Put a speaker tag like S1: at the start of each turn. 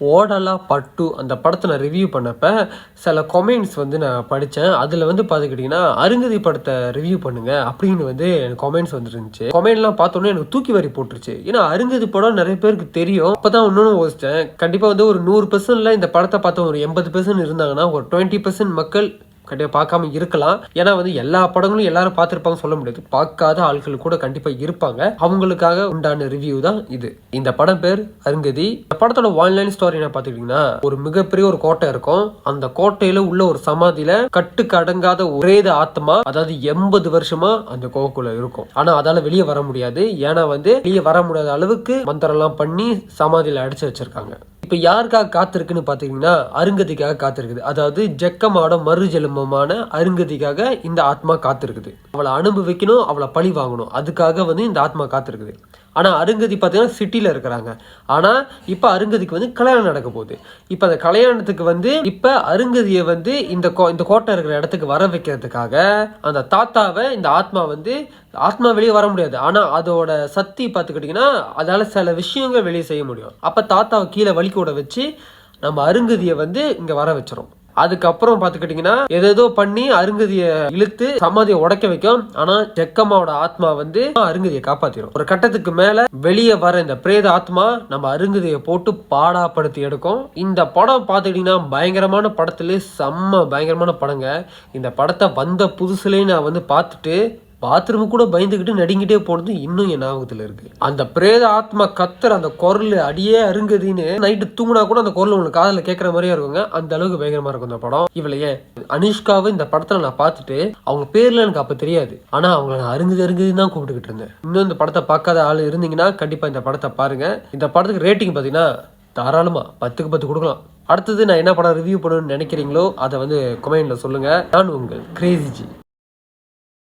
S1: ஓடலா பட்டு அந்த படத்தை நான் ரிவ்யூ பண்ணப்ப சில கொமெண்ட்ஸ் வந்து நான் படித்தேன். அதில் வந்து பார்த்துக்கிட்டிங்கன்னா அருந்ததி படத்தை ரிவ்யூ பண்ணுங்க அப்படின்னு வந்து எனக்கு கொமெண்ட்ஸ் வந்துருந்துச்சு. கொமெண்ட்லாம் பார்த்தோன்னே எனக்கு தூக்கி வாரி போட்டுருச்சு. ஏன்னா அருந்ததி படம் நிறைய பேருக்கு தெரியும். அப்போ தான் இன்னொன்று யோசித்தேன், கண்டிப்பாக வந்து ஒரு 100%ல இந்த படத்தை பார்த்த ஒரு 80% இருந்தாங்கன்னா ஒரு 20% மக்கள் கண்டிப்பாக பார்க்காம இருக்கலாம். ஏன்னா வந்து எல்லா படங்களும் எல்லாரும் பார்த்துருப்பாங்க சொல்ல முடியாது. பார்க்காத ஆட்கள் கூட கண்டிப்பாக இருப்பாங்க. அவங்களுக்காக உண்டான ரிவ்யூ தான் இது. இந்த படம் பேர் அருந்ததி. இந்த படத்தோட ஒன்லைன் ஸ்டோரி என்ன பார்த்துக்கிட்டிங்கன்னா, ஒரு மிகப்பெரிய ஒரு கோட்டை இருக்கும். அந்த கோட்டையில உள்ள ஒரு சமாதியில கட்டுக்கு அடங்காத ஒரே ஆத்மா, அதாவது 80 வருஷமா அந்த கோக்குள்ள இருக்கும். ஆனா அதால வெளியே வர முடியாது. ஏன்னா வந்து வெளியே வர முடியாத அளவுக்கு மந்திரம்லாம் பண்ணி சமாதியில அடிச்சு வச்சிருக்காங்க. இப்ப யாருக்காக காத்திருக்குன்னு பாத்தீங்கன்னா அருங்கதிக்காக காத்திருக்குது. அதாவது ஜெக்கமோட மறுஜென்மமான அருங்கதிக்காக இந்த ஆத்மா காத்திருக்குது. அவளை அனுபவிக்கணும், அவளை பழி வாங்கணும், அதுக்காக வந்து இந்த ஆத்மா காத்திருக்குது. ஆனா அருங்கதி பாத்தீங்கன்னா சிட்டில இருக்கிறாங்க. ஆனா இப்ப அருங்கதிக்கு வந்து கல்யாணம் நடக்க போகுது. இப்ப அந்த கல்யாணத்துக்கு வந்து இப்ப அருங்கதியை வந்து இந்த கோட்டை இருக்கிற இடத்துக்கு வர வைக்கிறதுக்காக அந்த தாத்தாவை இந்த ஆத்மா வெளியே வர முடியாது. ஆனா அதோட சக்தி பார்த்துக்கிட்டிங்கன்னா அதால சில விஷயங்கள் வெளியே செய்ய முடியும். அப்ப தாத்தாவை கீழே வலிக்க விட வச்சு நம்ம அருங்கதியை வந்து இங்க வர வச்சிரும். அதுக்கப்புறம் பாத்துக்கிட்டீங்கன்னா ஏதோ பண்ணி அருங்கதியை இழுத்து சமாதியை உடைக்க வைக்கும். ஆனா ஜெக்கம்மாவோட ஆத்மா வந்து அருங்கதியை காப்பாத்திரும். ஒரு கட்டத்துக்கு மேல வெளியே வர இந்த பிரேத ஆத்மா நம்ம அருங்கதியை போட்டு பாடாப்படுத்தி எடுக்கும். இந்த படம் பாத்துக்கிட்டீங்கன்னா பயங்கரமான படத்துல செம்ம பயங்கரமான படங்க. இந்த படத்தை வந்த புதுசுலேயே நான் வந்து பார்த்துட்டு பாத்ரூம் கூட பயந்துகிட்டு நடிங்கிட்டே போனது இன்னும் என் ஞாபகத்துல இருக்கு. அந்த பிரேத ஆத்மா கத்துற அந்த குரல் அடியே அருங்கதின்னு நைட்டு தூங்கினா கூட அந்த குரல் உங்களுக்கு காதல கேட்கற மாதிரியா இருக்குங்க. அந்த அளவுக்கு பயங்கரமா இருக்கும் இந்த படம். இவளையே அனுஷ்காவை இந்த படத்துல நான் பார்த்துட்டு அவங்க பேர்ல எனக்கு அப்ப தெரியாது. ஆனா அவங்களை நான் அருங்கதின்னு தான் கூப்பிட்டுக்கிட்டு இருந்தேன். இன்னும் இந்த படத்தை பார்க்காத ஆள் இருந்தீங்கன்னா கண்டிப்பா இந்த படத்தை பாருங்க. இந்த படத்துக்கு ரேட்டிங் பாத்தீங்கன்னா தாராளமா 10க்கு 10 கொடுக்கலாம். அடுத்தது நான் என்ன படம் ரிவ்யூ பண்ணணும்னு நினைக்கிறீங்களோ அதை வந்து கமெண்ட்ல சொல்லுங்க. நான் உங்கள் கிரேசி ஜி.